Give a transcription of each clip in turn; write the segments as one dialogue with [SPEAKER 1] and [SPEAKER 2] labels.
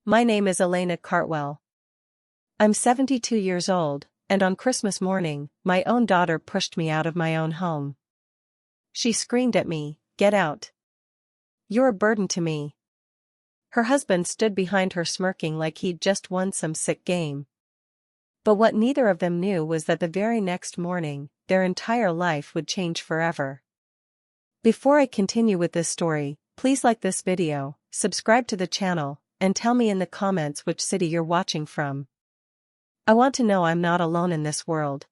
[SPEAKER 1] My name is Elena Cartwell. I'm 72 years old, and on Christmas morning, my own daughter pushed me out of my own home. She screamed at me, "Get out. You're a burden to me." Her husband stood behind her smirking like he'd just won some sick game. But what neither of them knew was that the very next morning, their entire life would change forever. Before I continue with this story, please like this video, subscribe to the channel, and tell me in the comments which city you're watching from. I want to know I'm not alone in this world.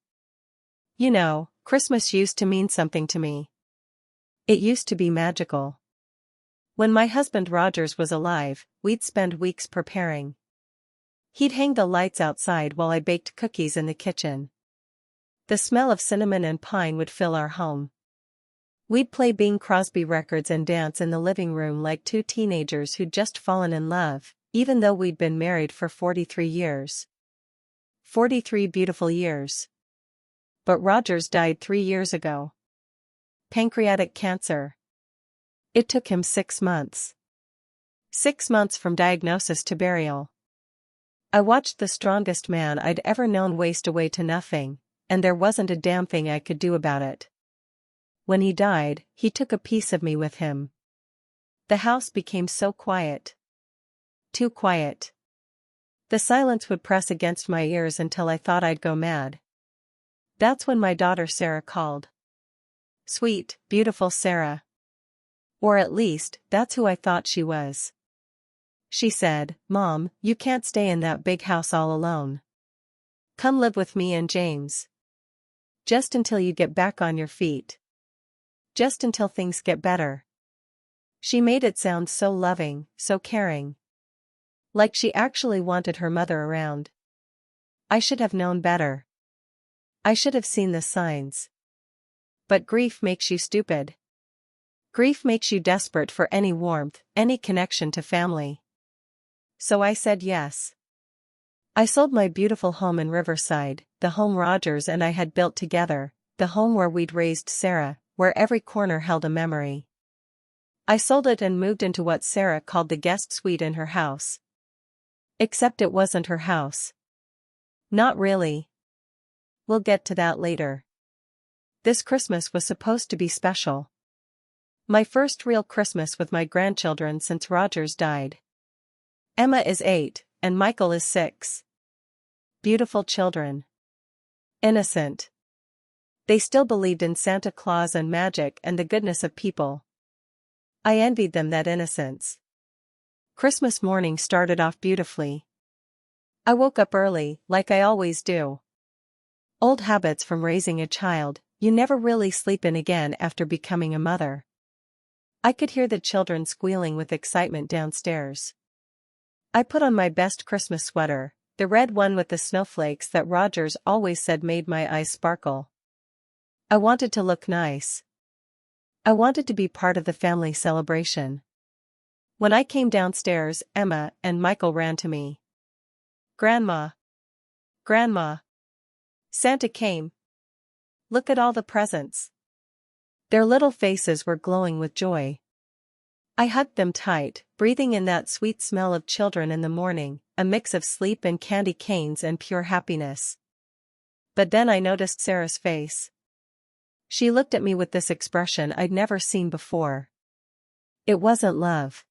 [SPEAKER 1] You know, Christmas used to mean something to me. It used to be magical. When my husband Rogers was alive, we'd spend weeks preparing. He'd hang the lights outside while I baked cookies in the kitchen. The smell of cinnamon and pine would fill our home. We'd play Bing Crosby records and dance in the living room like two teenagers who'd just fallen in love, even though we'd been married for 43 years. 43 beautiful years. But Rogers died 3 years ago. Pancreatic cancer. It took him 6 months. 6 months from diagnosis to burial. I watched the strongest man I'd ever known waste away to nothing, and there wasn't a damn thing I could do about it. When he died, he took a piece of me with him. The house became so quiet. Too quiet. The silence would press against my ears until I thought I'd go mad. That's when my daughter Sarah called. Sweet, beautiful Sarah. Or at least, that's who I thought she was. She said, "Mom, you can't stay in that big house all alone. Come live with me and James. Just until you get back on your feet. Just until things get better." She made it sound so loving, so caring. Like she actually wanted her mother around. I should have known better. I should have seen the signs. But grief makes you stupid. Grief makes you desperate for any warmth, any connection to family. So I said yes. I sold my beautiful home in Riverside, the home Rogers and I had built together, the home where we'd raised Sarah, where every corner held a memory. I sold it and moved into what Sarah called the guest suite in her house. Except it wasn't her house. Not really. We'll get to that later. This Christmas was supposed to be special. My first real Christmas with my grandchildren since Rogers died. Emma is 8, and Michael is 6. Beautiful children. Innocent. They still believed in Santa Claus and magic and the goodness of people. I envied them that innocence. Christmas morning started off beautifully. I woke up early, like I always do. Old habits from raising a child, you never really sleep in again after becoming a mother. I could hear the children squealing with excitement downstairs. I put on my best Christmas sweater, the red one with the snowflakes that Rogers always said made my eyes sparkle. I wanted to look nice. I wanted to be part of the family celebration. When I came downstairs, Emma and Michael ran to me. "Grandma! Grandma! Santa came! Look at all the presents!" Their little faces were glowing with joy. I hugged them tight, breathing in that sweet smell of children in the morning, a mix of sleep and candy canes and pure happiness. But then I noticed Sarah's face. She looked at me with this expression I'd never seen before. It wasn't love.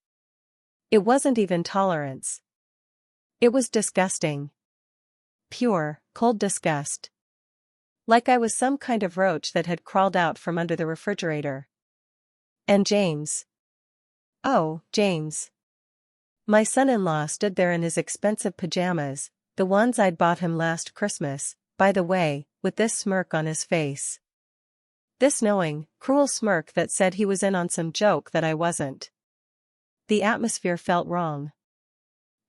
[SPEAKER 1] It wasn't even tolerance. It was disgusting. Pure, cold disgust. Like I was some kind of roach that had crawled out from under the refrigerator. And James. Oh, James. My son-in-law stood there in his expensive pajamas, the ones I'd bought him last Christmas, by the way, with this smirk on his face. This knowing, cruel smirk that said he was in on some joke that I wasn't. The atmosphere felt wrong.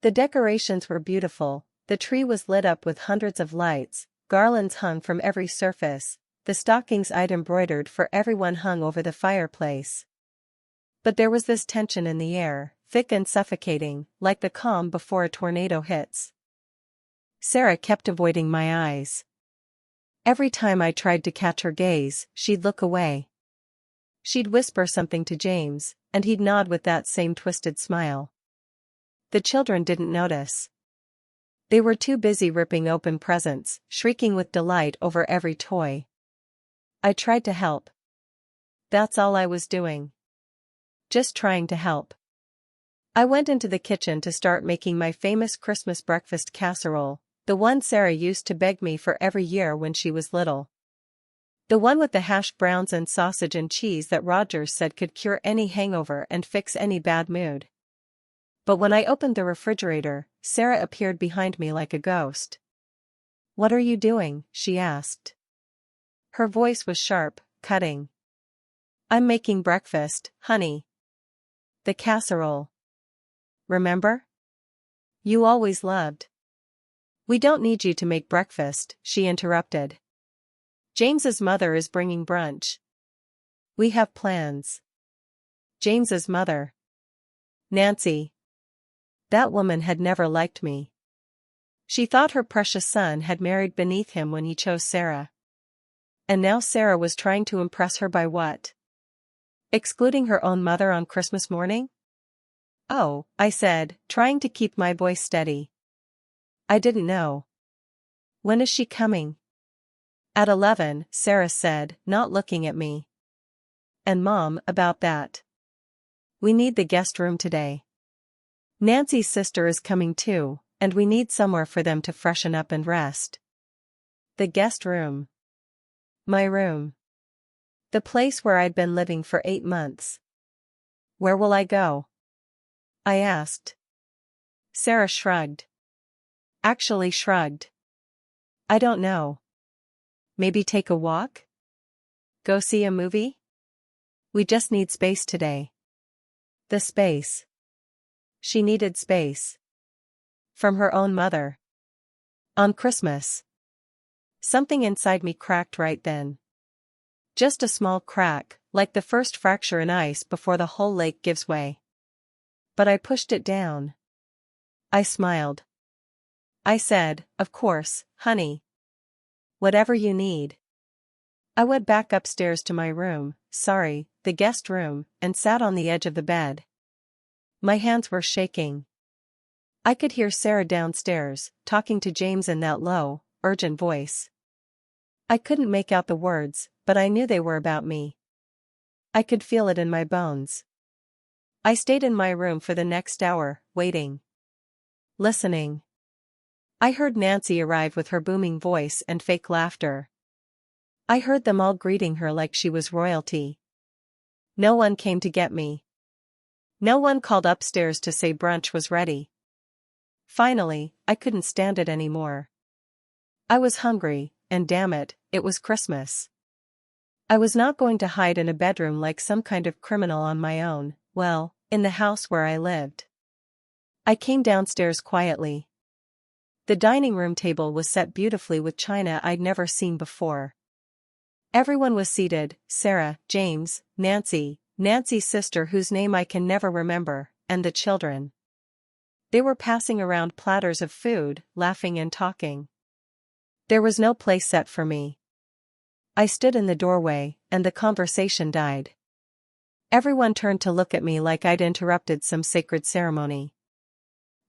[SPEAKER 1] The decorations were beautiful, the tree was lit up with hundreds of lights, garlands hung from every surface, the stockings I'd embroidered for everyone hung over the fireplace. But there was this tension in the air, thick and suffocating, like the calm before a tornado hits. Sarah kept avoiding my eyes. Every time I tried to catch her gaze, she'd look away. She'd whisper something to James, and he'd nod with that same twisted smile. The children didn't notice. They were too busy ripping open presents, shrieking with delight over every toy. I tried to help. That's all I was doing. Just trying to help. I went into the kitchen to start making my famous Christmas breakfast casserole, the one Sarah used to beg me for every year when she was little. The one with the hash browns and sausage and cheese that Rogers said could cure any hangover and fix any bad mood. But when I opened the refrigerator, Sarah appeared behind me like a ghost. "What are you doing?" she asked. Her voice was sharp, cutting. "I'm making breakfast, honey. The casserole. Remember? You always loved." "We don't need you to make breakfast," she interrupted. "James's mother is bringing brunch. We have plans." James's mother. Nancy. That woman had never liked me. She thought her precious son had married beneath him when he chose Sarah. And now Sarah was trying to impress her by what? Excluding her own mother on Christmas morning? "Oh," I said, trying to keep my voice steady. "I didn't know. When is she coming?" "At 11, Sarah said, not looking at me. "And Mom, about that. We need the guest room today. Nancy's sister is coming too, and we need somewhere for them to freshen up and rest." The guest room. My room. The place where I'd been living for 8 months. "Where will I go?" I asked. Sarah shrugged. Actually shrugged. "I don't know. Maybe take a walk? Go see a movie? We just need space today." The space. She needed space. From her own mother. On Christmas. Something inside me cracked right then. Just a small crack, like the first fracture in ice before the whole lake gives way. But I pushed it down. I smiled. I said, "Of course, honey. Whatever you need." I went back upstairs to my room, the guest room, and sat on the edge of the bed. My hands were shaking. I could hear Sarah downstairs, talking to James in that low, urgent voice. I couldn't make out the words, but I knew they were about me. I could feel it in my bones. I stayed in my room for the next hour, waiting. Listening. I heard Nancy arrive with her booming voice and fake laughter. I heard them all greeting her like she was royalty. No one came to get me. No one called upstairs to say brunch was ready. Finally, I couldn't stand it anymore. I was hungry, and damn it, it was Christmas. I was not going to hide in a bedroom like some kind of criminal on my own, in the house where I lived. I came downstairs quietly. The dining room table was set beautifully with china I'd never seen before. Everyone was seated: Sarah, James, Nancy, Nancy's sister whose name I can never remember, and the children. They were passing around platters of food, laughing and talking. There was no place set for me. I stood in the doorway, and the conversation died. Everyone turned to look at me like I'd interrupted some sacred ceremony.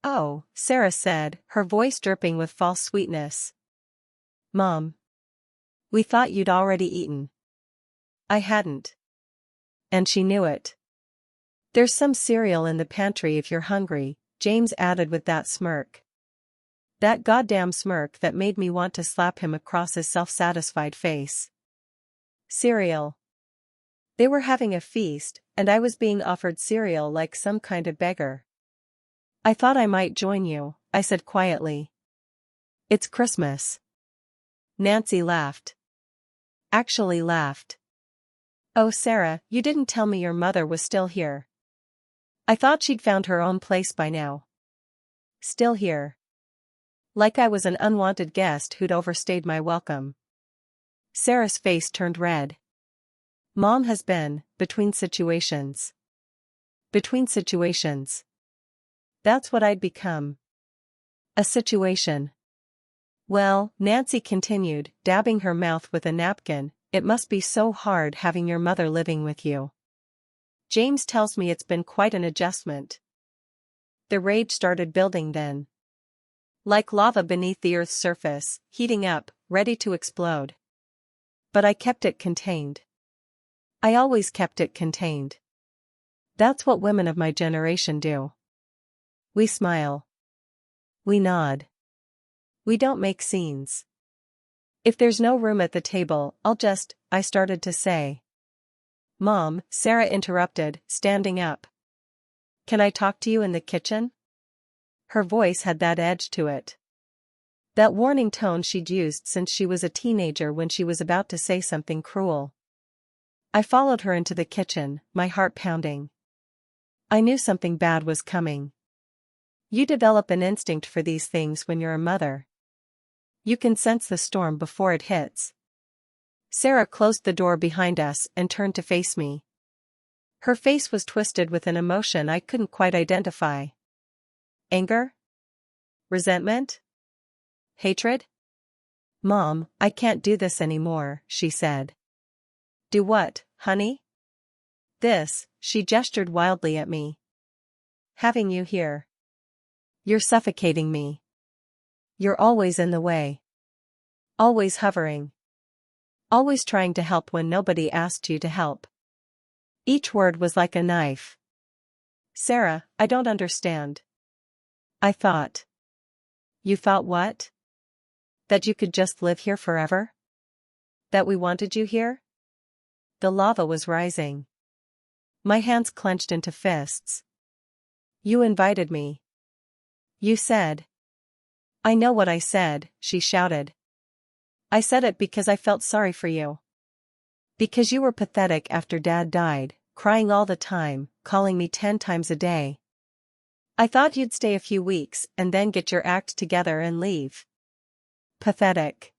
[SPEAKER 1] "Oh," Sarah said, her voice dripping with false sweetness. "Mom. We thought you'd already eaten." I hadn't. And she knew it. "There's some cereal in the pantry if you're hungry," James added with that smirk. That goddamn smirk that made me want to slap him across his self-satisfied face. Cereal. They were having a feast, and I was being offered cereal like some kind of beggar. "I thought I might join you," I said quietly. "It's Christmas." Nancy laughed. Actually laughed. "Oh Sarah, you didn't tell me your mother was still here. I thought she'd found her own place by now." Still here. Like I was an unwanted guest who'd overstayed my welcome. Sarah's face turned red. "Mom has been, between situations." Between situations. That's what I'd become. A situation. "Well," Nancy continued, dabbing her mouth with a napkin, "it must be so hard having your mother living with you. James tells me it's been quite an adjustment." The rage started building then. Like lava beneath the earth's surface, heating up, ready to explode. But I kept it contained. I always kept it contained. That's what women of my generation do. We smile. We nod. We don't make scenes. If there's no room at the table, I started to say. Mom, Sarah interrupted, standing up. Can I talk to you in the kitchen? Her voice had that edge to it. That warning tone she'd used since she was a teenager when she was about to say something cruel. I followed her into the kitchen, my heart pounding. I knew something bad was coming. You develop an instinct for these things when you're a mother. You can sense the storm before it hits. Sarah closed the door behind us and turned to face me. Her face was twisted with an emotion I couldn't quite identify. Anger? Resentment? Hatred? Mom, I can't do this anymore, she said. Do what, honey? This, she gestured wildly at me. Having you here. You're suffocating me. You're always in the way. Always hovering. Always trying to help when nobody asked you to help. Each word was like a knife. Sarah, I don't understand. I thought. You thought what? That you could just live here forever? That we wanted you here? The lava was rising. My hands clenched into fists. You invited me. You said. I know what I said, she shouted. I said it because I felt sorry for you. Because you were pathetic after Dad died, crying all the time, calling me 10 times a day. I thought you'd stay a few weeks and then get your act together and leave. Pathetic.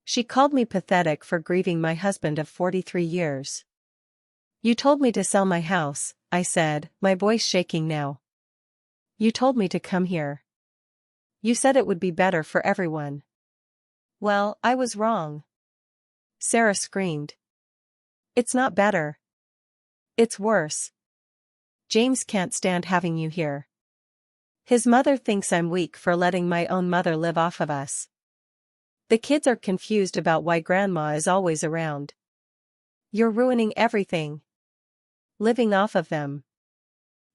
[SPEAKER 1] She called me pathetic for grieving my husband of 43 years. You told me to sell my house, I said, my voice shaking now. You told me to come here. You said it would be better for everyone. Well, I was wrong. Sarah screamed. It's not better. It's worse. James can't stand having you here. His mother thinks I'm weak for letting my own mother live off of us. The kids are confused about why Grandma is always around. You're ruining everything. Living off of them.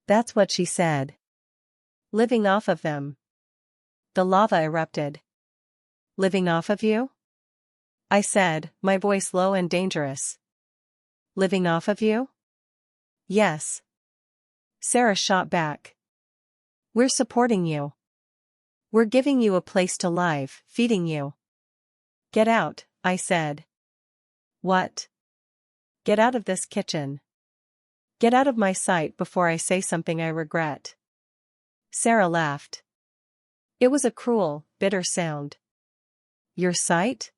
[SPEAKER 1] That's what she said. Living off of them. The lava erupted. Living off of you? I said, my voice low and dangerous. Living off of you? Yes. Sarah shot back. We're supporting you. We're giving you a place to live, feeding you. Get out, I said. What? Get out of this kitchen. Get out of my sight before I say something I regret. Sarah laughed. It was a cruel, bitter sound. Your sight?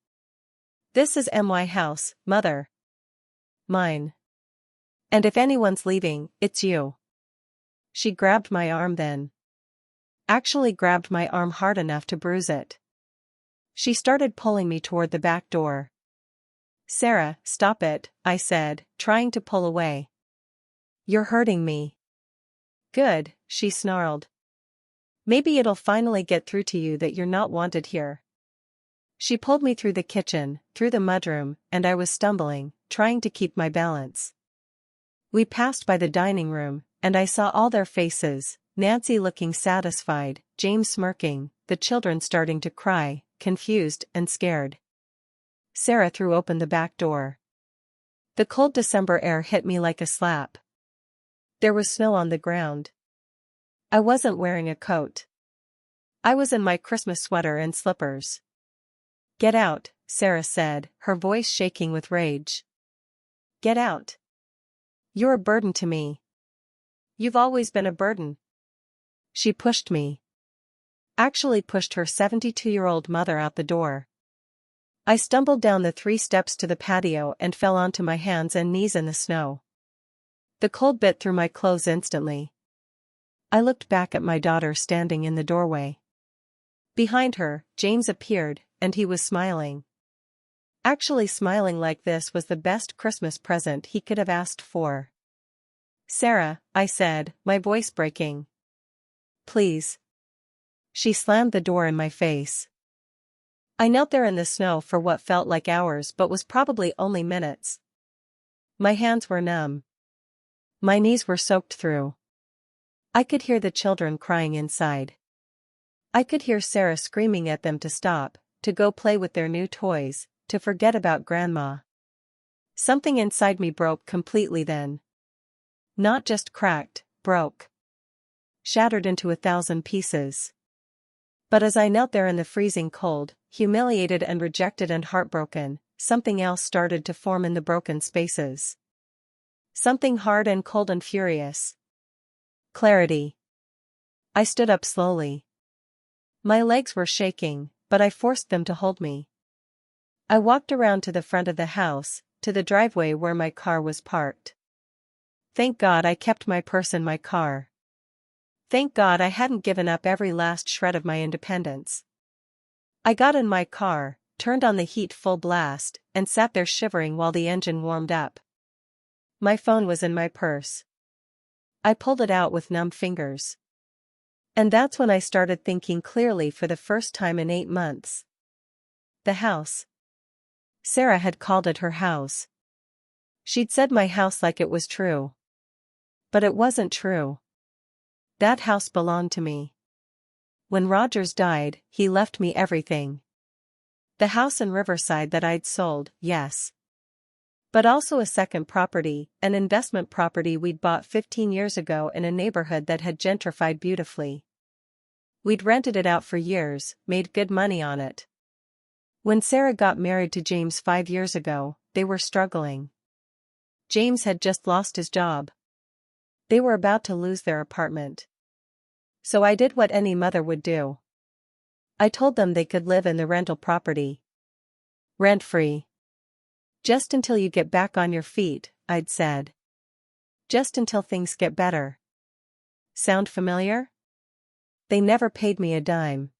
[SPEAKER 1] This is my house, Mother. Mine. And if anyone's leaving, it's you. She grabbed my arm then. Actually grabbed my arm hard enough to bruise it. She started pulling me toward the back door. Sarah, stop it, I said, trying to pull away. You're hurting me. Good, she snarled. Maybe it'll finally get through to you that you're not wanted here. She pulled me through the kitchen, through the mudroom, and I was stumbling, trying to keep my balance. We passed by the dining room, and I saw all their faces, Nancy looking satisfied, James smirking, the children starting to cry, confused and scared. Sarah threw open the back door. The cold December air hit me like a slap. There was snow on the ground. I wasn't wearing a coat. I was in my Christmas sweater and slippers. Get out, Sarah said, her voice shaking with rage. Get out. You're a burden to me. You've always been a burden. She pushed me. Actually pushed her 72-year-old mother out the door. I stumbled down the 3 steps to the patio and fell onto my hands and knees in the snow. The cold bit through my clothes instantly. I looked back at my daughter standing in the doorway. Behind her, James appeared, and he was smiling. Actually smiling like this was the best Christmas present he could have asked for. Sarah, I said, my voice breaking. Please. She slammed the door in my face. I knelt there in the snow for what felt like hours but was probably only minutes. My hands were numb. My knees were soaked through. I could hear the children crying inside. I could hear Sarah screaming at them to stop, to go play with their new toys, to forget about Grandma. Something inside me broke completely then. Not just cracked, broke. Shattered into 1,000 pieces. But as I knelt there in the freezing cold, humiliated and rejected and heartbroken, something else started to form in the broken spaces. Something hard and cold and furious. Clarity. I stood up slowly. My legs were shaking, but I forced them to hold me. I walked around to the front of the house, to the driveway where my car was parked. Thank God I kept my purse in my car. Thank God I hadn't given up every last shred of my independence. I got in my car, turned on the heat full blast, and sat there shivering while the engine warmed up. My phone was in my purse. I pulled it out with numb fingers. And that's when I started thinking clearly for the first time in 8 months. The house. Sarah had called it her house. She'd said my house like it was true. But it wasn't true. That house belonged to me. When Rogers died, he left me everything. The house in Riverside that I'd sold, yes. But also a second property, an investment property we'd bought 15 years ago in a neighborhood that had gentrified beautifully. We'd rented it out for years, made good money on it. When Sarah got married to James 5 years ago, they were struggling. James had just lost his job. They were about to lose their apartment. So I did what any mother would do. I told them they could live in the rental property. Rent-free. Just until you get back on your feet, I'd said. Just until things get better. Sound familiar? They never paid me a dime.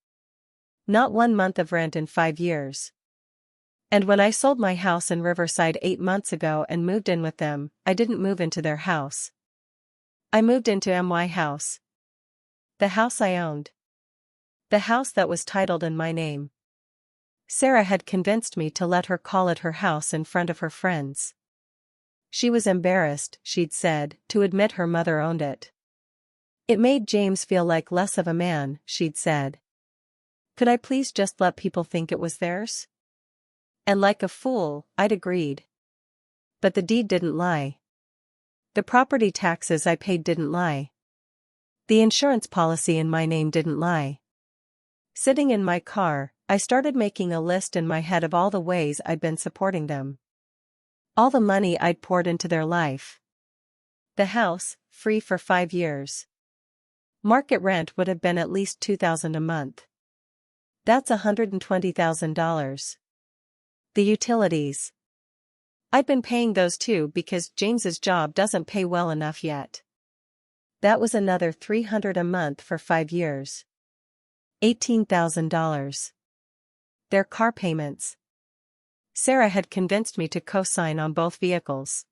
[SPEAKER 1] Not 1 month of rent in 5 years. And when I sold my house in Riverside 8 months ago and moved in with them, I didn't move into their house. I moved into my house. The house I owned. The house that was titled in my name. Sarah had convinced me to let her call it her house in front of her friends. She was embarrassed, she'd said, to admit her mother owned it. It made James feel like less of a man, she'd said. Could I please just let people think it was theirs? And like a fool, I'd agreed. But the deed didn't lie. The property taxes I paid didn't lie. The insurance policy in my name didn't lie. Sitting in my car, I started making a list in my head of all the ways I'd been supporting them. All the money I'd poured into their life. The house, free for 5 years. Market rent would have been at least $2,000 a month. That's $120,000. The utilities. I'd been paying those too because James's job doesn't pay well enough yet. That was another $300 a month for 5 years. $18,000. Their car payments. Sarah had convinced me to co-sign on both vehicles.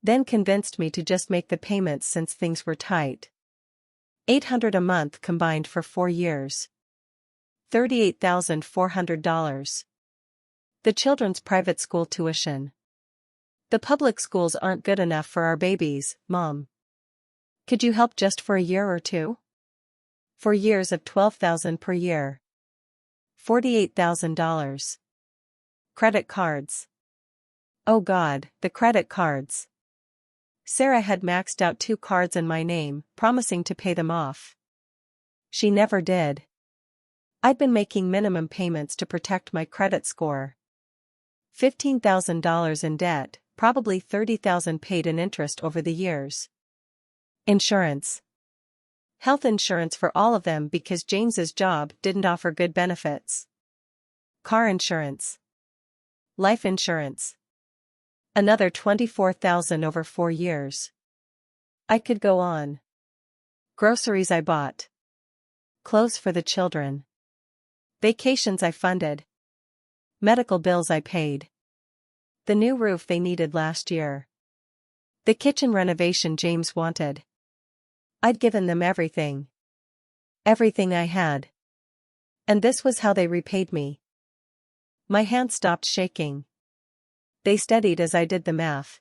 [SPEAKER 1] Then convinced me to just make the payments since things were tight. $800 a month combined for 4 years. $38,400. The children's private school tuition. The public schools aren't good enough for our babies, Mom. Could you help just for a year or two? 4 years of $12,000 per year. $48,000. Credit cards. Oh God, the credit cards. Sarah had maxed out 2 cards in my name, promising to pay them off. She never did. I'd been making minimum payments to protect my credit score. $15,000 in debt, probably $30,000 paid in interest over the years. Insurance. Health insurance for all of them because James's job didn't offer good benefits. Car insurance. Life insurance. Another $24,000 over 4 years. I could go on. Groceries I bought. Clothes for the children. Vacations I funded. Medical bills I paid. The new roof they needed last year. The kitchen renovation James wanted. I'd given them everything. Everything I had. And this was how they repaid me. My hands stopped shaking. They steadied as I did the math.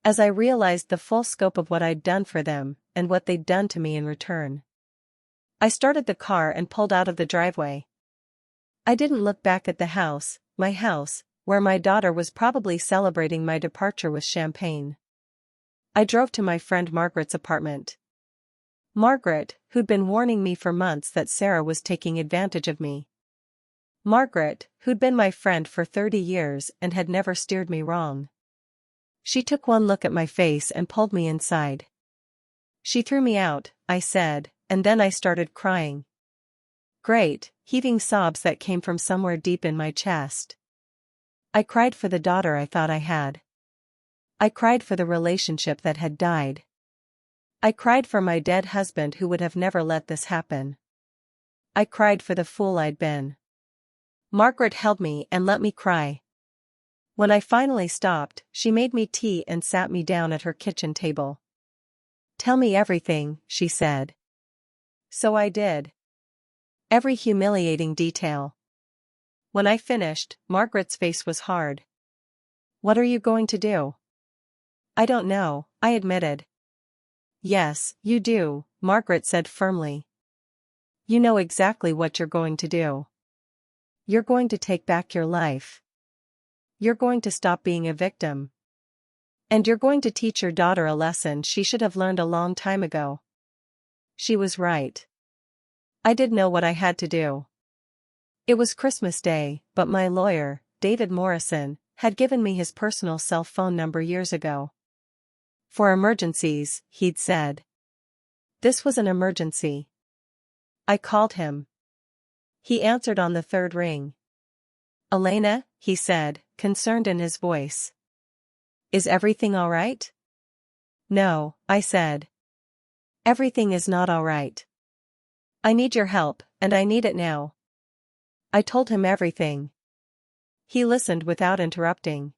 [SPEAKER 1] As I realized the full scope of what I'd done for them, and what they'd done to me in return. I started the car and pulled out of the driveway. I didn't look back at the house, my house, where my daughter was probably celebrating my departure with champagne. I drove to my friend Margaret's apartment. Margaret, who'd been warning me for months that Sarah was taking advantage of me. Margaret, who'd been my friend for 30 years and had never steered me wrong. She took one look at my face and pulled me inside. She threw me out, I said, and then I started crying. Great, heaving sobs that came from somewhere deep in my chest. I cried for the daughter I thought I had. I cried for the relationship that had died. I cried for my dead husband who would have never let this happen. I cried for the fool I'd been. Margaret held me and let me cry. When I finally stopped, she made me tea and sat me down at her kitchen table. Tell me everything, she said. So I did. Every humiliating detail. When I finished, Margaret's face was hard. What are you going to do? I don't know, I admitted. Yes, you do, Margaret said firmly. You know exactly what you're going to do. You're going to take back your life. You're going to stop being a victim. And you're going to teach your daughter a lesson she should have learned a long time ago. She was right. I did know what I had to do. It was Christmas Day, but my lawyer, David Morrison, had given me his personal cell phone number years ago. For emergencies, he'd said. This was an emergency. I called him. He answered on the third ring. Elena, he said, concerned in his voice. Is everything all right? No, I said. Everything is not all right. I need your help, and I need it now. I told him everything. He listened without interrupting.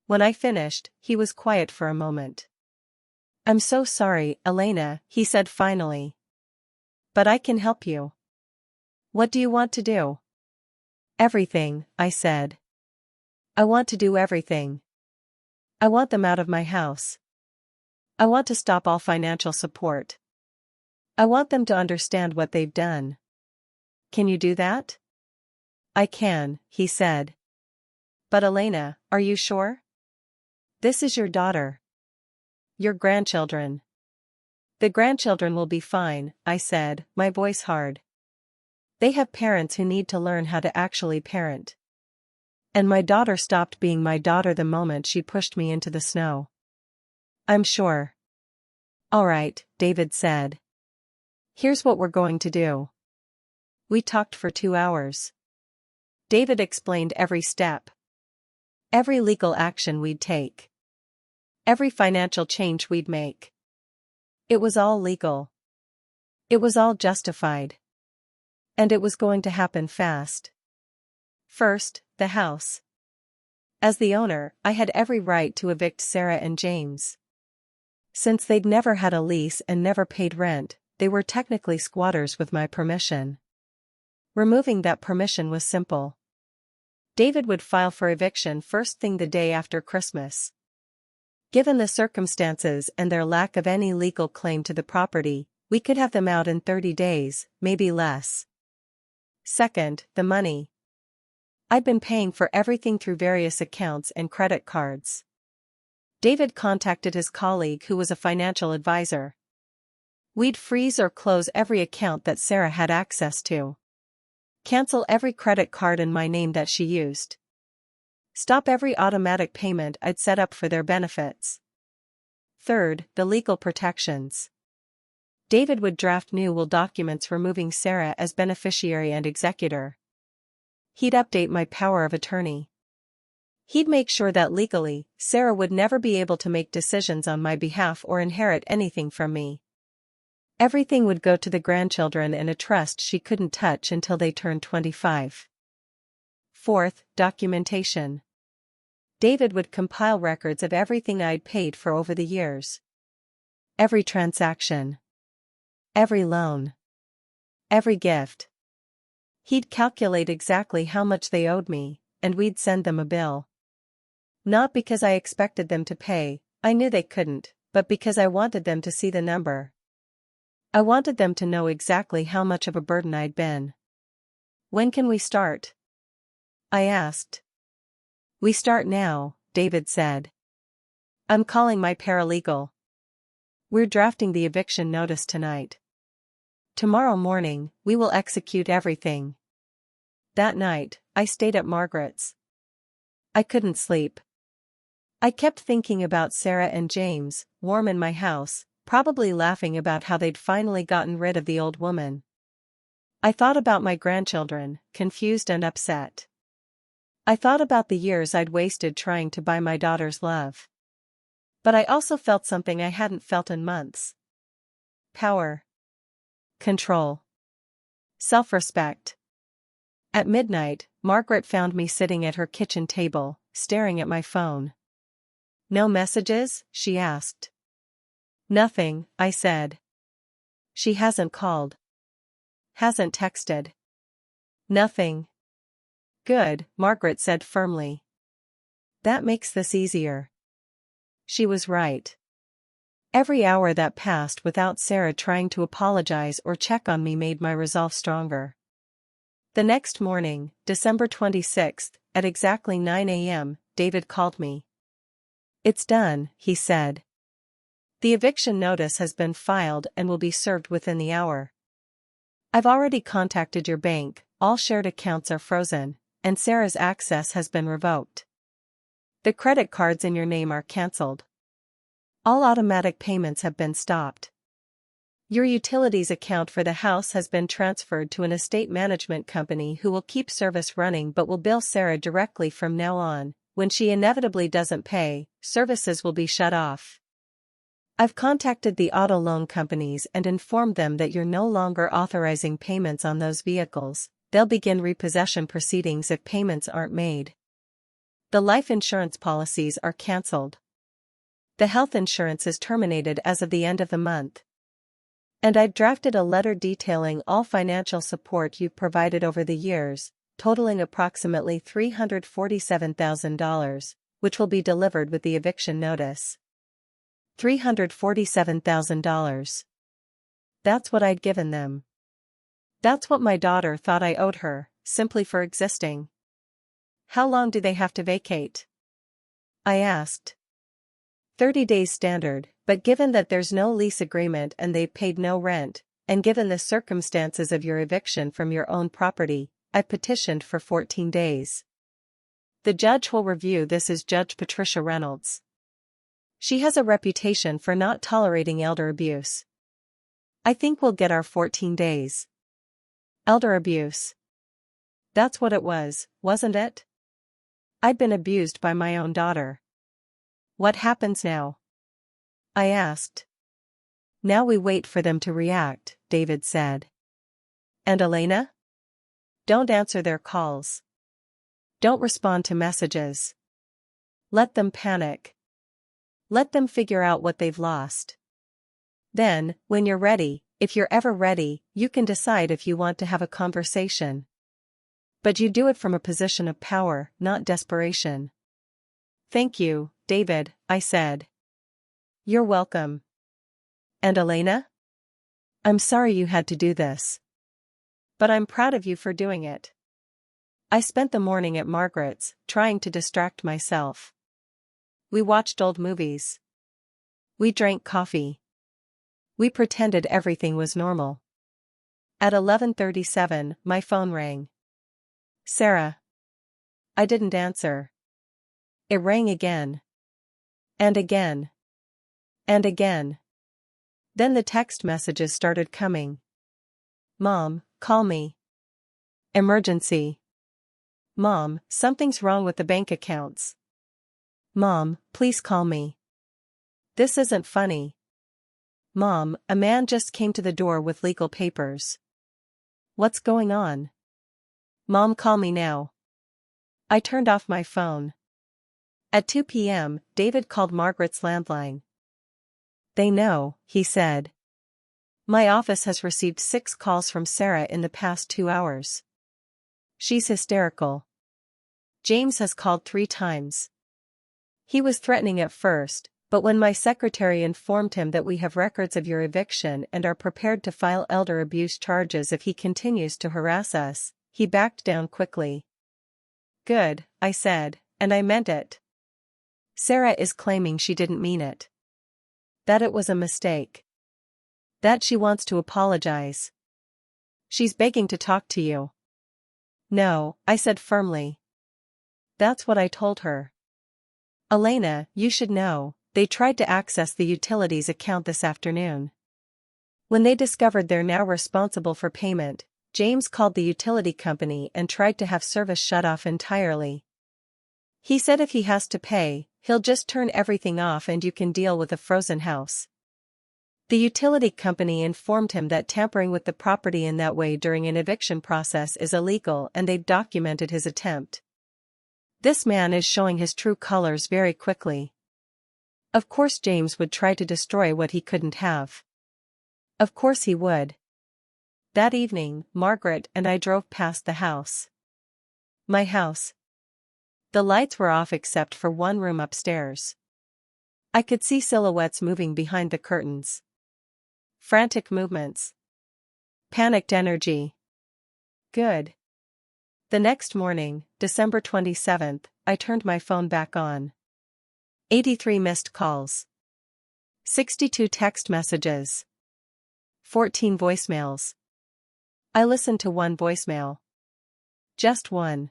[SPEAKER 1] When I finished, he was quiet for a moment. I'm so sorry, Elena, he said finally. But I can help you. What do you want to do? Everything, I said. I want to do everything. I want them out of my house. I want to stop all financial support. I want them to understand what they've done. Can you do that? I can, he said. But Elena, are you sure? This is your daughter. Your grandchildren. The grandchildren will be fine, I said, my voice hard. They have parents who need to learn how to actually parent. And my daughter stopped being my daughter the moment she pushed me into the snow. I'm sure. All right, David said. Here's what we're going to do. We talked for 2 hours. David explained every step. Every legal action we'd take. Every financial change we'd make. It was all legal. It was all justified. And it was going to happen fast. First, the house. As the owner, I had every right to evict Sarah and James. Since they'd never had a lease and never paid rent, they were technically squatters with my permission. Removing that permission was simple. David would file for eviction first thing the day after Christmas. Given the circumstances and their lack of any legal claim to the property, we could have them out in 30 days, maybe less. Second, the money. I'd been paying for everything through various accounts and credit cards. David contacted his colleague who was a financial advisor. We'd freeze or close every account that Sarah had access to. Cancel every credit card in my name that she used. Stop every automatic payment I'd set up for their benefits. Third, the legal protections. David would draft new will documents removing Sarah as beneficiary and executor. He'd update my power of attorney. He'd make sure that legally, Sarah would never be able to make decisions on my behalf or inherit anything from me. Everything would go to the grandchildren in a trust she couldn't touch until they turned 25. Fourth, documentation. David would compile records of everything I'd paid for over the years. Every transaction. Every loan. Every gift. He'd calculate exactly how much they owed me, and we'd send them a bill. Not because I expected them to pay, I knew they couldn't, but because I wanted them to see the number. I wanted them to know exactly how much of a burden I'd been. When can we start? I asked. We start now, David said. I'm calling my paralegal. We're drafting the eviction notice tonight. Tomorrow morning, we will execute everything. That night, I stayed at Margaret's. I couldn't sleep. I kept thinking about Sarah and James, warm in my house, probably laughing about how they'd finally gotten rid of the old woman. I thought about my grandchildren, confused and upset. I thought about the years I'd wasted trying to buy my daughter's love. But I also felt something I hadn't felt in months. Power. Control. Self-respect. At midnight, Margaret found me sitting at her kitchen table, staring at my phone. No messages? She asked. Nothing, I said. She hasn't called. Hasn't texted. Nothing. Good, Margaret said firmly. That makes this easier. She was right. Every hour that passed without Sarah trying to apologize or check on me made my resolve stronger. The next morning, December 26th, at exactly 9 a.m., David called me. It's done, he said. The eviction notice has been filed and will be served within the hour. I've already contacted your bank, all shared accounts are frozen, and Sarah's access has been revoked. The credit cards in your name are cancelled. All automatic payments have been stopped. Your utilities account for the house has been transferred to an estate management company who will keep service running but will bill Sarah directly from now on. When she inevitably doesn't pay, services will be shut off. I've contacted the auto loan companies and informed them that you're no longer authorizing payments on those vehicles. They'll begin repossession proceedings if payments aren't made. The life insurance policies are cancelled. The health insurance is terminated as of the end of the month. And I've drafted a letter detailing all financial support you've provided over the years, totaling approximately $347,000, which will be delivered with the eviction notice. $347,000. That's what I'd given them. That's what my daughter thought I owed her, simply for existing. How long do they have to vacate? I asked. 30 days standard, but given that there's no lease agreement and they've paid no rent, and given the circumstances of your eviction from your own property, I petitioned for 14 days. The judge who will review this is Judge Patricia Reynolds. She has a reputation for not tolerating elder abuse. I think we'll get our 14 days. Elder abuse. That's what it was, wasn't it? I'd been abused by my own daughter. What happens now? I asked. Now we wait for them to react, David said. And Elena? Don't answer their calls. Don't respond to messages. Let them panic. Let them figure out what they've lost. Then, when you're ready, if you're ever ready, you can decide if you want to have a conversation. But you do it from a position of power, not desperation. Thank you, David, I said. You're welcome. And Elena? I'm sorry you had to do this. But I'm proud of you for doing it. I spent the morning at Margaret's, trying to distract myself. We watched old movies. We drank coffee. We pretended everything was normal. At 11:37, my phone rang. Sarah. I didn't answer. It rang again. And again. And again. Then the text messages started coming. Mom, call me. Emergency. Mom, something's wrong with the bank accounts. Mom, please call me. This isn't funny. Mom, a man just came to the door with legal papers. What's going on? Mom, call me now. I turned off my phone. At 2 p.m., David called Margaret's landline. They know, he said. My office has received 6 calls from Sarah in the past 2 hours. She's hysterical. James has called 3 times. He was threatening at first, but when my secretary informed him that we have records of your eviction and are prepared to file elder abuse charges if he continues to harass us, he backed down quickly. Good, I said, and I meant it. Sarah is claiming she didn't mean it. That it was a mistake. That she wants to apologize. She's begging to talk to you. No, I said firmly. That's what I told her. Elena, you should know, they tried to access the utilities account this afternoon. When they discovered they're now responsible for payment, James called the utility company and tried to have service shut off entirely. He said if he has to pay, he'll just turn everything off and you can deal with a frozen house. The utility company informed him that tampering with the property in that way during an eviction process is illegal and they'd documented his attempt. This man is showing his true colors very quickly. Of course James would try to destroy what he couldn't have. Of course he would. That evening, Margaret and I drove past the house. My house. The lights were off except for one room upstairs. I could see silhouettes moving behind the curtains. Frantic movements. Panicked energy. Good. The next morning, December 27th, I turned my phone back on. 83 missed calls. 62 text messages. 14 voicemails. I listened to one voicemail. Just one.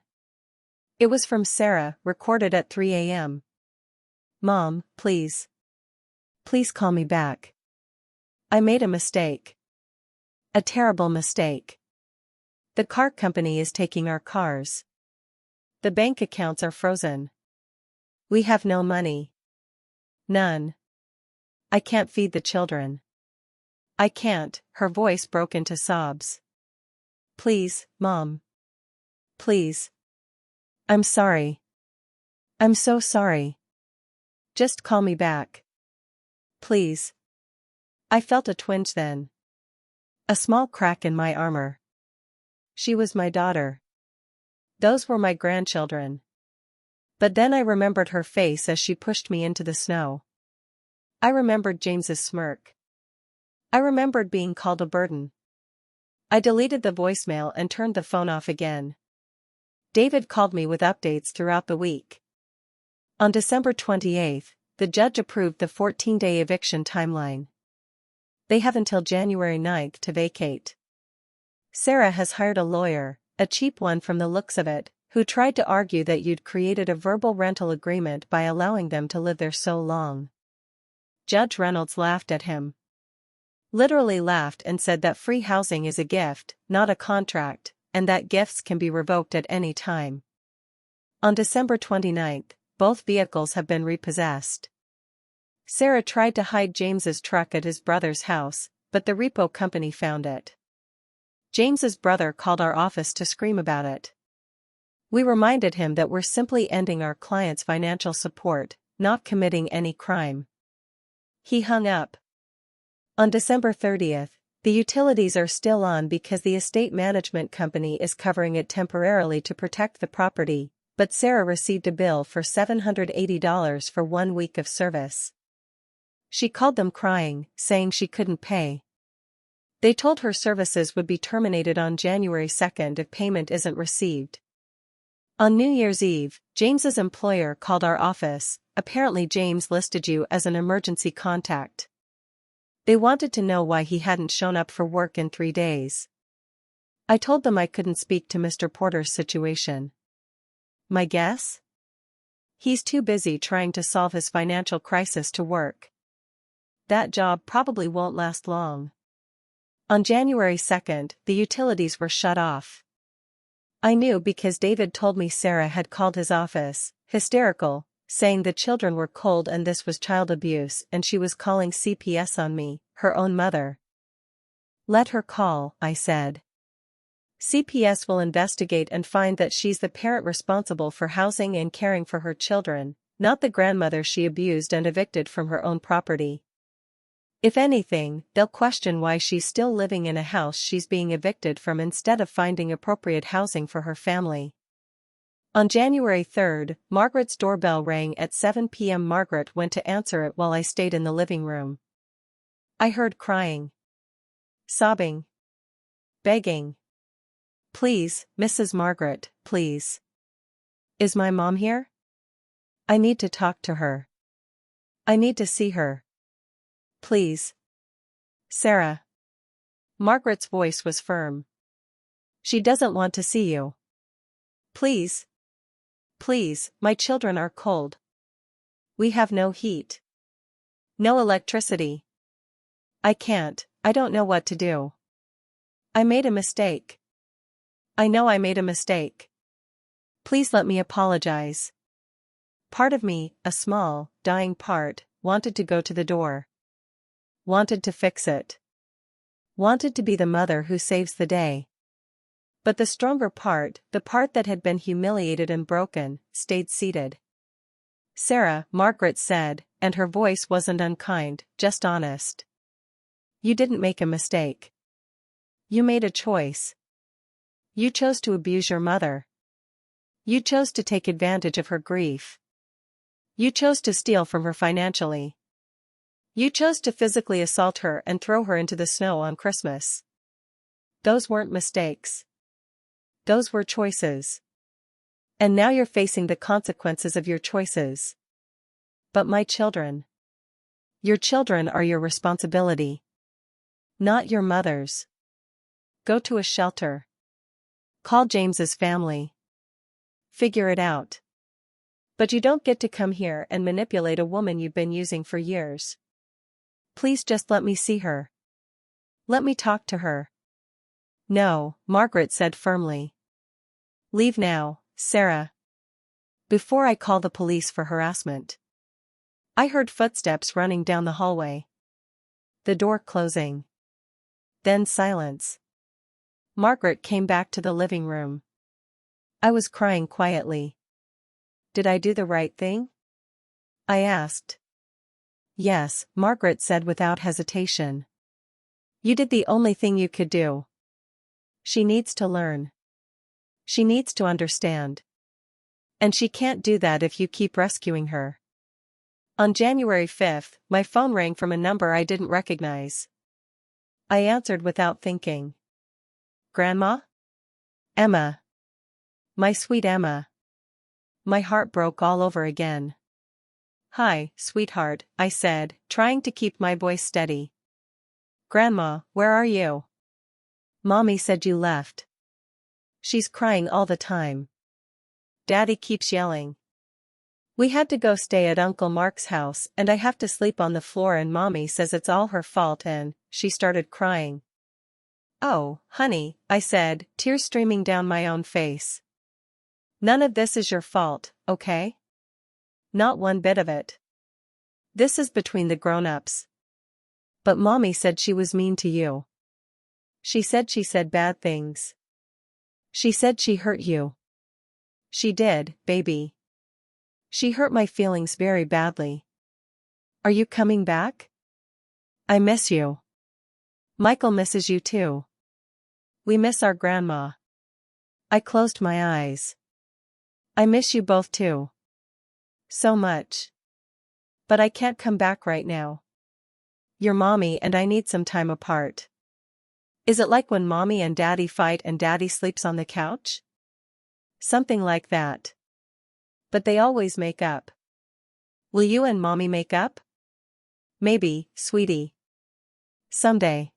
[SPEAKER 1] It was from Sarah, recorded at 3 a.m. Mom, please. Please call me back. I made a mistake. A terrible mistake. The car company is taking our cars. The bank accounts are frozen. We have no money. None. I can't feed the children. I can't, her voice broke into sobs. Please, Mom. Please. I'm sorry. I'm so sorry. Just call me back. Please. I felt a twinge then. A small crack in my armor. She was my daughter. Those were my grandchildren. But then I remembered her face as she pushed me into the snow. I remembered James's smirk. I remembered being called a burden. I deleted the voicemail and turned the phone off again. David called me with updates throughout the week. On December 28th, the judge approved the 14-day eviction timeline. They have until January 9th to vacate. Sarah has hired a lawyer, a cheap one from the looks of it, who tried to argue that you'd created a verbal rental agreement by allowing them to live there so long. Judge Reynolds laughed at him. Literally laughed and said that free housing is a gift, not a contract, and that gifts can be revoked at any time. On December 29th, both vehicles have been repossessed. Sarah tried to hide James's truck at his brother's house, but the repo company found it. James's brother called our office to scream about it. We reminded him that we're simply ending our client's financial support, not committing any crime. He hung up. On December 30th, the utilities are still on because the estate management company is covering it temporarily to protect the property, but Sarah received a bill for $780 for 1 week of service. She called them crying, saying she couldn't pay. They told her services would be terminated on January 2nd if payment isn't received. On New Year's Eve, James's employer called our office. Apparently James listed you as an emergency contact. They wanted to know why he hadn't shown up for work in 3 days. I told them I couldn't speak to Mr. Porter's situation. My guess? He's too busy trying to solve his financial crisis to work. That job probably won't last long. On January 2nd, the utilities were shut off. I knew because David told me Sarah had called his office, hysterical, saying the children were cold and this was child abuse and she was calling CPS on me, her own mother. Let her call, I said. CPS will investigate and find that she's the parent responsible for housing and caring for her children, not the grandmother she abused and evicted from her own property. If anything, they'll question why she's still living in a house she's being evicted from instead of finding appropriate housing for her family. On January 3rd, Margaret's doorbell rang at 7 p.m. Margaret went to answer it while I stayed in the living room. I heard crying, sobbing, begging. "Please, Mrs. Margaret, please. Is my mom here? I need to talk to her. I need to see her. Please. Sarah." Margaret's voice was firm. "She doesn't want to see you. Please. Please, my children are cold. We have no heat. No electricity. I don't know what to do. I made a mistake. I know I made a mistake. Please let me apologize." Part of me, a small, dying part, wanted to go to the door. Wanted to fix it. Wanted to be the mother who saves the day. But the stronger part, the part that had been humiliated and broken, stayed seated. "Sarah," Margaret said, and her voice wasn't unkind, just honest. "You didn't make a mistake. You made a choice. You chose to abuse your mother. You chose to take advantage of her grief. You chose to steal from her financially. You chose to physically assault her and throw her into the snow on Christmas. Those weren't mistakes. Those were choices. And now you're facing the consequences of your choices. But my children. Your children are your responsibility. Not your mother's. Go to a shelter. Call James's family. Figure it out. But you don't get to come here and manipulate a woman you've been using for years. Please just let me see her. Let me talk to her." "No," Margaret said firmly. "Leave now, Sarah. Before I call the police for harassment." I heard footsteps running down the hallway. The door closing. Then silence. Margaret came back to the living room. I was crying quietly. "Did I do the right thing?" I asked. "Yes," Margaret said without hesitation. "You did the only thing you could do. She needs to learn. She needs to understand. And she can't do that if you keep rescuing her." On January 5th, my phone rang from a number I didn't recognize. I answered without thinking. "Grandma?" "Emma. My sweet Emma." My heart broke all over again. "Hi, sweetheart," I said, trying to keep my voice steady. "Grandma, where are you?" "Mommy said you left. She's crying all the time. Daddy keeps yelling. We had to go stay at Uncle Mark's house and I have to sleep on the floor and Mommy says it's all her fault and," she started crying. "Oh, honey," I said, tears streaming down my own face. "None of this is your fault, okay? Not one bit of it. This is between the grown-ups. But Mommy said she was mean to you. She said bad things. She said she hurt you. She did, baby. She hurt my feelings very badly. Are you coming back? I miss you. Michael misses you too. We miss our grandma." I closed my eyes. "I miss you both too. So much. But I can't come back right now. Your mommy and I need some time apart. Is it like when Mommy and Daddy fight and Daddy sleeps on the couch? Something like that. But they always make up. Will you and Mommy make up? Maybe, sweetie. Someday.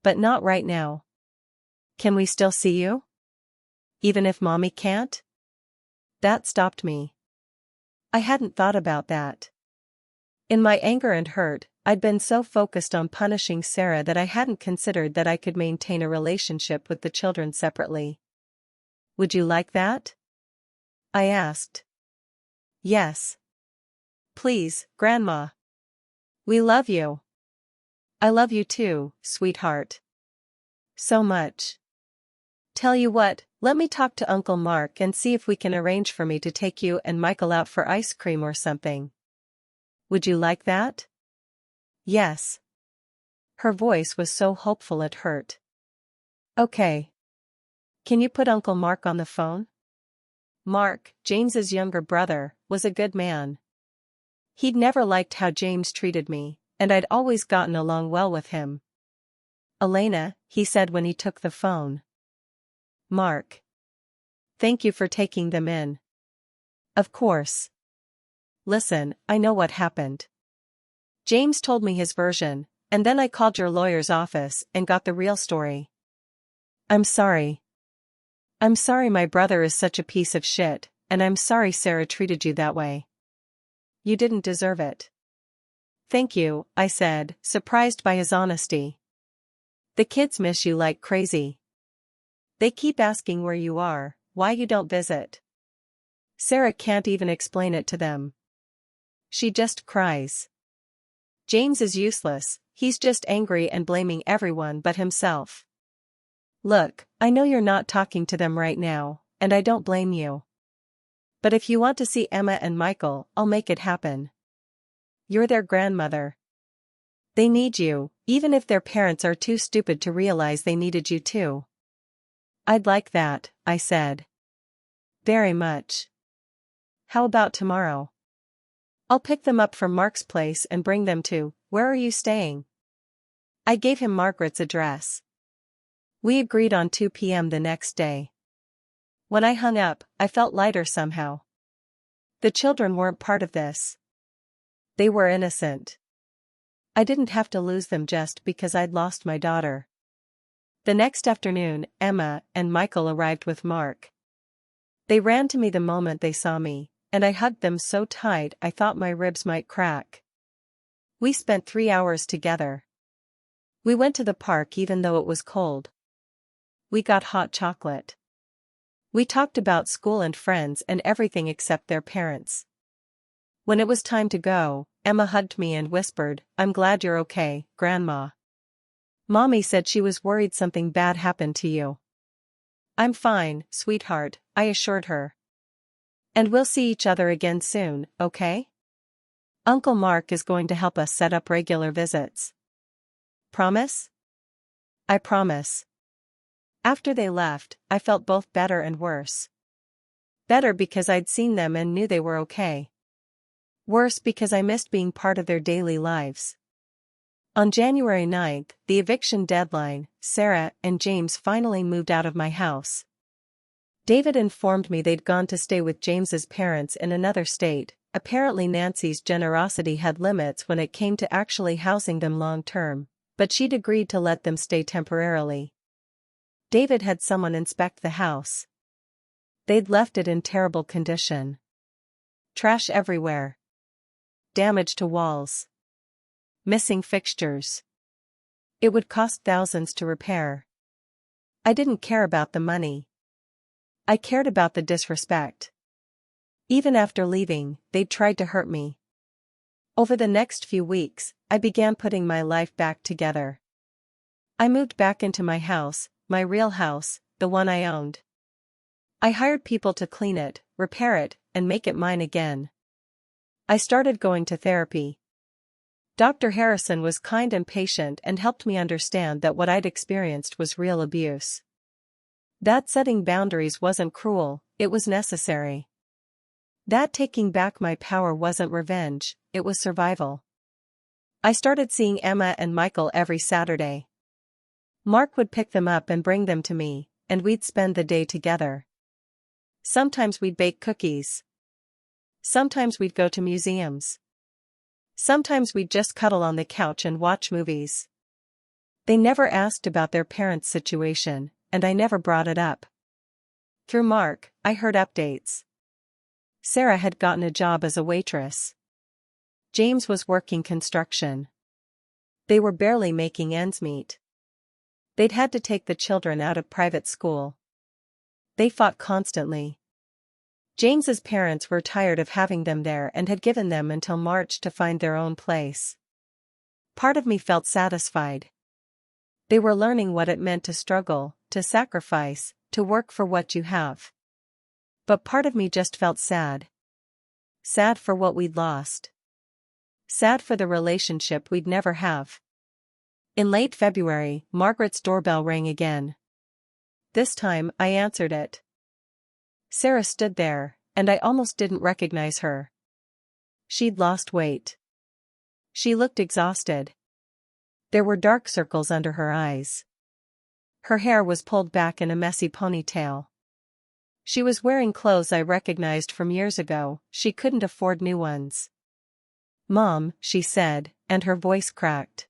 [SPEAKER 1] But not right now. Can we still see you? Even if Mommy can't?" That stopped me. I hadn't thought about that. In my anger and hurt, I'd been so focused on punishing Sarah that I hadn't considered that I could maintain a relationship with the children separately. "Would you like that?" I asked. "Yes. Please, Grandma. We love you. I love you too, sweetheart. So much. Tell you what, let me talk to Uncle Mark and see if we can arrange for me to take you and Michael out for ice cream or something. Would you like that?" "Yes, Her voice was so hopeful it hurt. Okay. Can you put Uncle Mark on the phone? Mark, James's younger brother, was a good man. He'd never liked how James treated me, and I'd always gotten along well with him. Elena, he said when he took the phone. Mark. Thank you for taking them in. Of course. Listen, I know what happened. James told me his version, and then I called your lawyer's office and got the real story. I'm sorry. I'm sorry my brother is such a piece of shit, and I'm sorry Sarah treated you that way. You didn't deserve it. Thank you, I said, surprised by his honesty. The kids miss you like crazy. They keep asking where you are, why you don't visit. Sarah can't even explain it to them. She just cries. James is useless, he's just angry and blaming everyone but himself. Look, I know you're not talking to them right now, and I don't blame you. But if you want to see Emma and Michael, I'll make it happen. You're their grandmother. They need you, even if their parents are too stupid to realize they needed you too. I'd like that, I said. Very much. How about tomorrow? I'll pick them up from Mark's place and bring them to, where are you staying? I gave him Margaret's address. We agreed on 2 p.m. the next day. When I hung up, I felt lighter somehow. The children weren't part of this. They were innocent. I didn't have to lose them just because I'd lost my daughter. The next afternoon, Emma and Michael arrived with Mark. They ran to me the moment they saw me, and I hugged them so tight I thought my ribs might crack. We spent 3 hours together. We went to the park even though it was cold. We got hot chocolate. We talked about school and friends and everything except their parents. When it was time to go, Emma hugged me and whispered, I'm glad you're okay, Grandma. Mommy said she was worried something bad happened to you. I'm fine, sweetheart, I assured her. And we'll see each other again soon, okay? Uncle Mark is going to help us set up regular visits. Promise? I promise. After they left, I felt both better and worse. Better because I'd seen them and knew they were okay. Worse because I missed being part of their daily lives. On January 9th, the eviction deadline, Sarah and James finally moved out of my house. David informed me they'd gone to stay with James's parents in another state. Apparently Nancy's generosity had limits when it came to actually housing them long-term, but she'd agreed to let them stay temporarily. David had someone inspect the house. They'd left it in terrible condition. Trash everywhere. Damage to walls. Missing fixtures. It would cost thousands to repair. I didn't care about the money. I cared about the disrespect. Even after leaving, they'd tried to hurt me. Over the next few weeks, I began putting my life back together. I moved back into my house, my real house, the one I owned. I hired people to clean it, repair it, and make it mine again. I started going to therapy. Dr. Harrison was kind and patient and helped me understand that what I'd experienced was real abuse. That setting boundaries wasn't cruel, it was necessary. That taking back my power wasn't revenge, it was survival. I started seeing Emma and Michael every Saturday. Mark would pick them up and bring them to me, and we'd spend the day together. Sometimes we'd bake cookies. Sometimes we'd go to museums. Sometimes we'd just cuddle on the couch and watch movies. They never asked about their parents' situation, and I never brought it up. Through Mark, I heard updates. Sarah had gotten a job as a waitress. James was working construction. They were barely making ends meet. They'd had to take the children out of private school. They fought constantly. James's parents were tired of having them there and had given them until March to find their own place. Part of me felt satisfied. They were learning what it meant to struggle, to sacrifice, to work for what you have. But part of me just felt sad. Sad for what we'd lost. Sad for the relationship we'd never have. In late February, Margaret's doorbell rang again. This time, I answered it. Sarah stood there, and I almost didn't recognize her. She'd lost weight. She looked exhausted. There were dark circles under her eyes. Her hair was pulled back in a messy ponytail. She was wearing clothes I recognized from years ago. She couldn't afford new ones. "Mom," she said, and her voice cracked.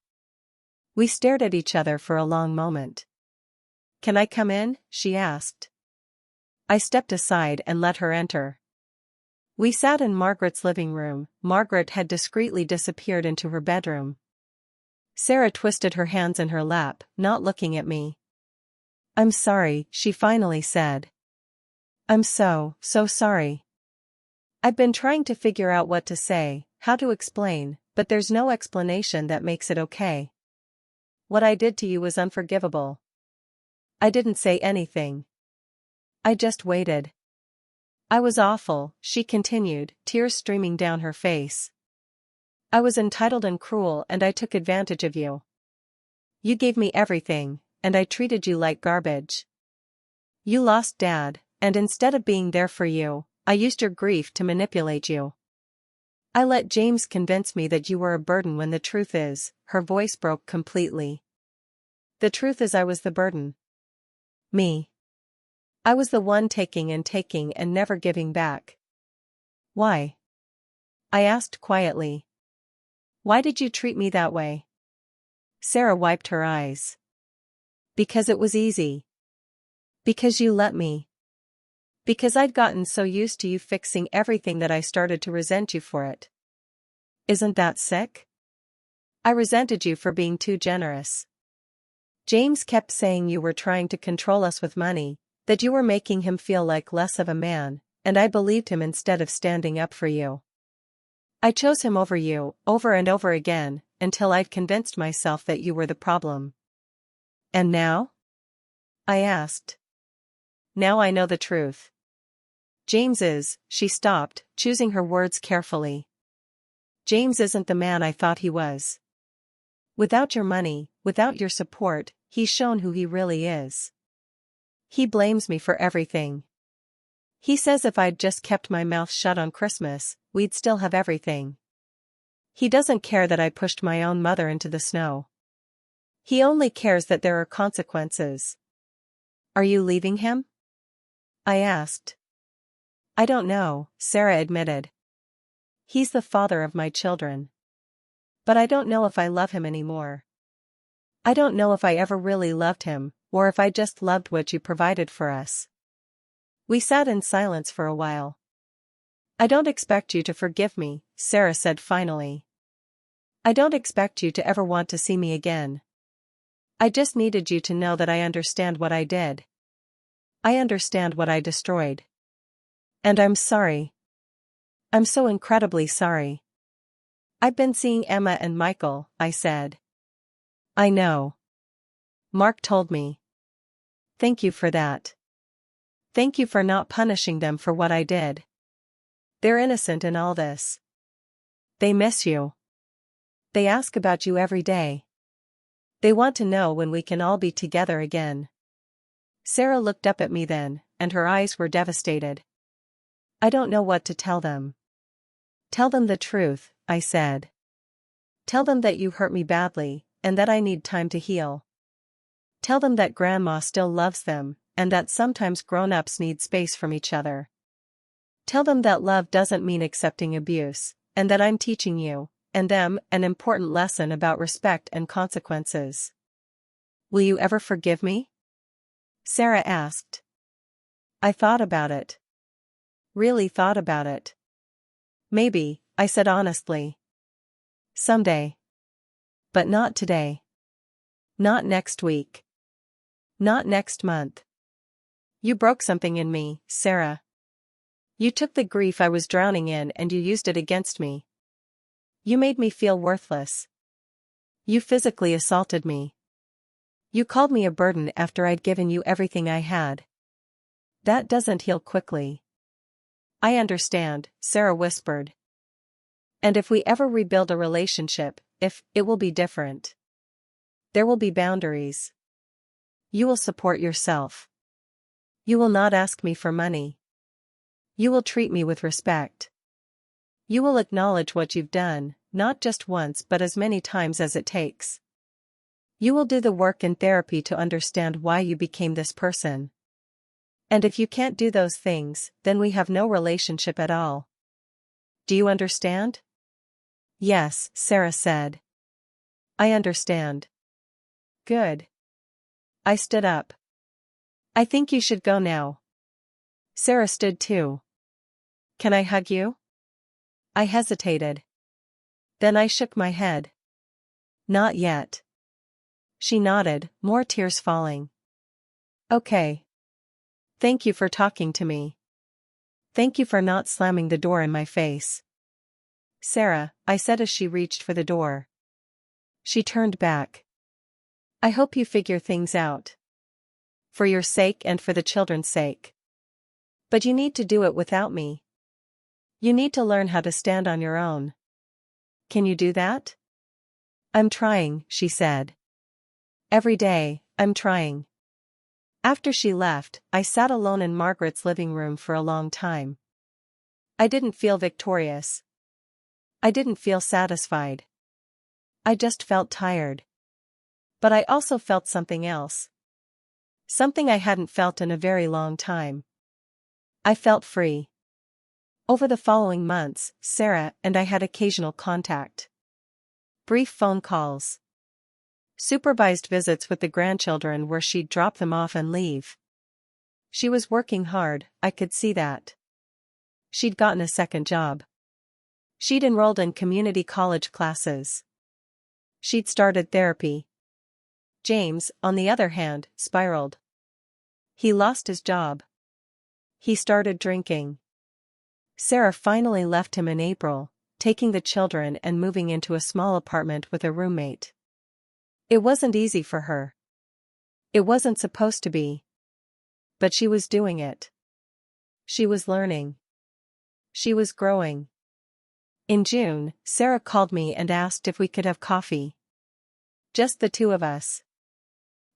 [SPEAKER 1] We stared at each other for a long moment. "Can I come in?" she asked. I stepped aside and let her enter. We sat in Margaret's living room. Margaret had discreetly disappeared into her bedroom. Sarah twisted her hands in her lap, not looking at me. "I'm sorry," she finally said. "I'm so sorry. I've been trying to figure out what to say, how to explain, but there's no explanation that makes it okay. What I did to you was unforgivable." I didn't say anything. I just waited. "I was awful," she continued, tears streaming down her face. "I was entitled and cruel, and I took advantage of you. You gave me everything, and I treated you like garbage. You lost Dad, and instead of being there for you, I used your grief to manipulate you. I let James convince me that you were a burden when the truth is," her voice broke completely. "The truth is I was the burden. Me. I was the one taking and never giving back." "Why?" I asked quietly. "Why did you treat me that way?" Sarah wiped her eyes. "Because it was easy. Because you let me. Because I'd gotten so used to you fixing everything that I started to resent you for it. Isn't that sick? I resented you for being too generous. James kept saying you were trying to control us with money, that you were making him feel like less of a man, and I believed him instead of standing up for you. I chose him over you, over and over again, until I'd convinced myself that you were the problem." "And now?" I asked. "Now I know the truth. James is," she stopped, choosing her words carefully. "James isn't the man I thought he was. Without your money, without your support, he's shown who he really is. He blames me for everything. He says if I'd just kept my mouth shut on Christmas, we'd still have everything. He doesn't care that I pushed my own mother into the snow. He only cares that there are consequences." "Are you leaving him?" I asked. "I don't know," Sarah admitted. "He's the father of my children. But I don't know if I love him anymore. I don't know if I ever really loved him, or if I just loved what you provided for us." We sat in silence for a while. "I don't expect you to forgive me," Sarah said finally. "I don't expect you to ever want to see me again. I just needed you to know that I understand what I did. I understand what I destroyed. And I'm sorry. I'm so incredibly sorry." "I've been seeing Emma and Michael," I said. "I know. Mark told me. Thank you for that. Thank you for not punishing them for what I did. They're innocent in all this. They miss you. They ask about you every day. They want to know when we can all be together again." Sarah looked up at me then, and her eyes were devastated. "I don't know what to tell them." "Tell them the truth," I said. "Tell them that you hurt me badly, and that I need time to heal. Tell them that Grandma still loves them, and that sometimes grown-ups need space from each other. Tell them that love doesn't mean accepting abuse, and that I'm teaching you, and them, an important lesson about respect and consequences." "Will you ever forgive me?" Sarah asked. I thought about it. Really thought about it. "Maybe," I said honestly. "Someday. But not today. Not next week. Not next month. You broke something in me, Sarah. You took the grief I was drowning in and you used it against me. You made me feel worthless. You physically assaulted me. You called me a burden after I'd given you everything I had. That doesn't heal quickly." "I understand," Sarah whispered. "And if we ever rebuild a relationship, it will be different. There will be boundaries. You will support yourself. You will not ask me for money. You will treat me with respect. You will acknowledge what you've done, not just once but as many times as it takes. You will do the work in therapy to understand why you became this person. And if you can't do those things, then we have no relationship at all. Do you understand? Yes, Sarah said. I understand. Good. I stood up. I think you should go now. Sarah stood too. Can I hug you? I hesitated. Then I shook my head. Not yet. She nodded, more tears falling. Okay. Thank you for talking to me. Thank you for not slamming the door in my face. Sarah, I said as she reached for the door. She turned back. I hope you figure things out. For your sake and for the children's sake. But you need to do it without me. You need to learn how to stand on your own. Can you do that? I'm trying, she said. Every day, I'm trying. After she left, I sat alone in Margaret's living room for a long time. I didn't feel victorious. I didn't feel satisfied. I just felt tired. But I also felt something else. Something I hadn't felt in a very long time. I felt free. Over the following months, Sarah and I had occasional contact. Brief phone calls. Supervised visits with the grandchildren where she'd drop them off and leave. She was working hard, I could see that. She'd gotten a second job. She'd enrolled in community college classes. She'd started therapy. James, on the other hand, spiraled. He lost his job. He started drinking. Sarah finally left him in April, taking the children and moving into a small apartment with a roommate. It wasn't easy for her. It wasn't supposed to be. But she was doing it. She was learning. She was growing. In June, Sarah called me and asked if we could have coffee. Just the two of us.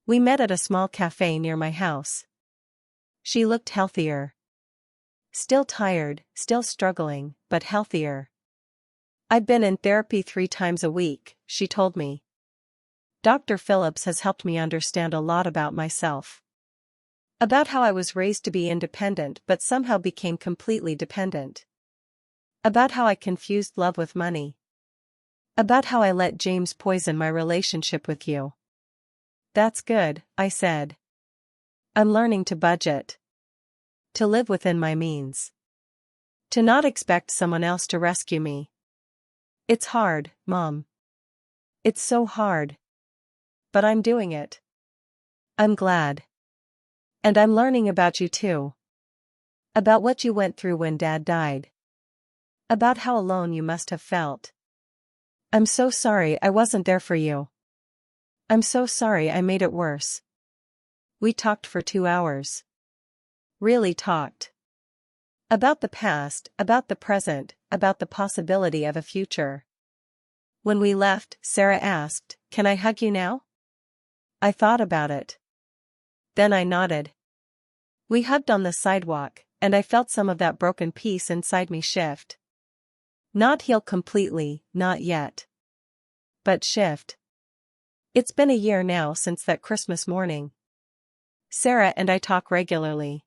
[SPEAKER 1] We met at a small cafe near my house. She looked healthier. Still tired, still struggling, but healthier. I've been in therapy 3 times a week, she told me. Dr. Phillips has helped me understand a lot about myself. About how I was raised to be independent but somehow became completely dependent. About how I confused love with money. About how I let James poison my relationship with you. That's good, I said. I'm learning to budget. To live within my means. To not expect someone else to rescue me. It's hard, Mom. It's so hard. But I'm doing it. I'm glad. And I'm learning about you too. About what you went through when Dad died. About how alone you must have felt. I'm so sorry I wasn't there for you. I'm so sorry I made it worse. We talked for 2 hours. Really talked. About the past, about the present, about the possibility of a future. When we left, Sarah asked, "Can I hug you now?" I thought about it. Then I nodded. We hugged on the sidewalk, and I felt some of that broken piece inside me shift. Not heal completely, not yet. But shift. It's been a year now since that Christmas morning. Sarah and I talk regularly.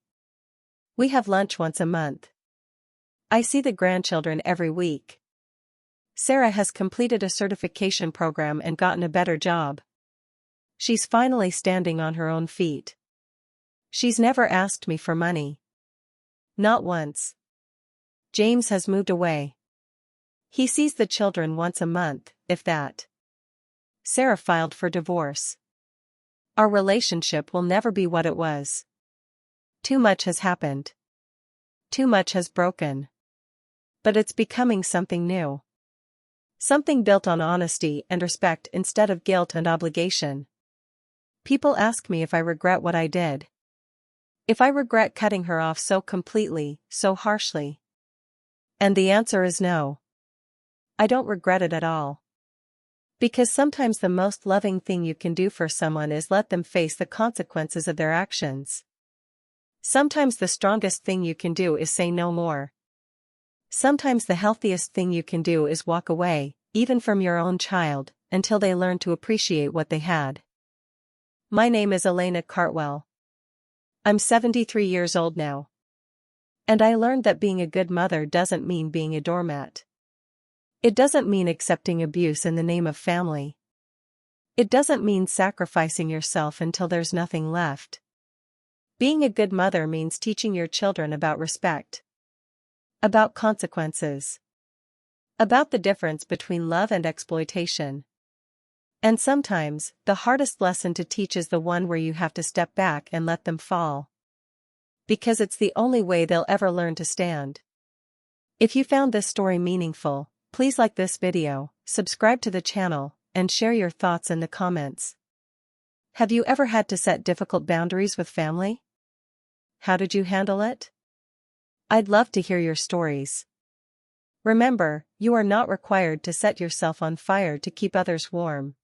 [SPEAKER 1] We have lunch once a month. I see the grandchildren every week. Sarah has completed a certification program and gotten a better job. She's finally standing on her own feet. She's never asked me for money. Not once. James has moved away. He sees the children once a month, if that. Sarah filed for divorce. Our relationship will never be what it was. Too much has happened. Too much has broken. But it's becoming something new. Something built on honesty and respect instead of guilt and obligation. People ask me if I regret what I did. If I regret cutting her off so completely, so harshly. And the answer is no. I don't regret it at all. Because sometimes the most loving thing you can do for someone is let them face the consequences of their actions. Sometimes the strongest thing you can do is say no more. Sometimes the healthiest thing you can do is walk away, even from your own child, until they learn to appreciate what they had. My name is Elena Cartwell. I'm 73 years old now. And I learned that being a good mother doesn't mean being a doormat. It doesn't mean accepting abuse in the name of family. It doesn't mean sacrificing yourself until there's nothing left. Being a good mother means teaching your children about respect, about consequences, about the difference between love and exploitation. And sometimes, the hardest lesson to teach is the one where you have to step back and let them fall. Because it's the only way they'll ever learn to stand. If you found this story meaningful, please like this video, subscribe to the channel, and share your thoughts in the comments. Have you ever had to set difficult boundaries with family? How did you handle it? I'd love to hear your stories. Remember, you are not required to set yourself on fire to keep others warm.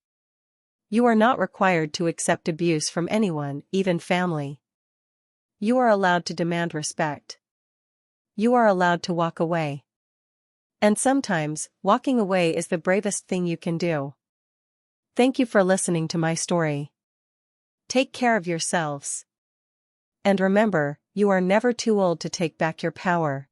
[SPEAKER 1] You are not required to accept abuse from anyone, even family. You are allowed to demand respect. You are allowed to walk away. And sometimes, walking away is the bravest thing you can do. Thank you for listening to my story. Take care of yourselves. And remember, you are never too old to take back your power.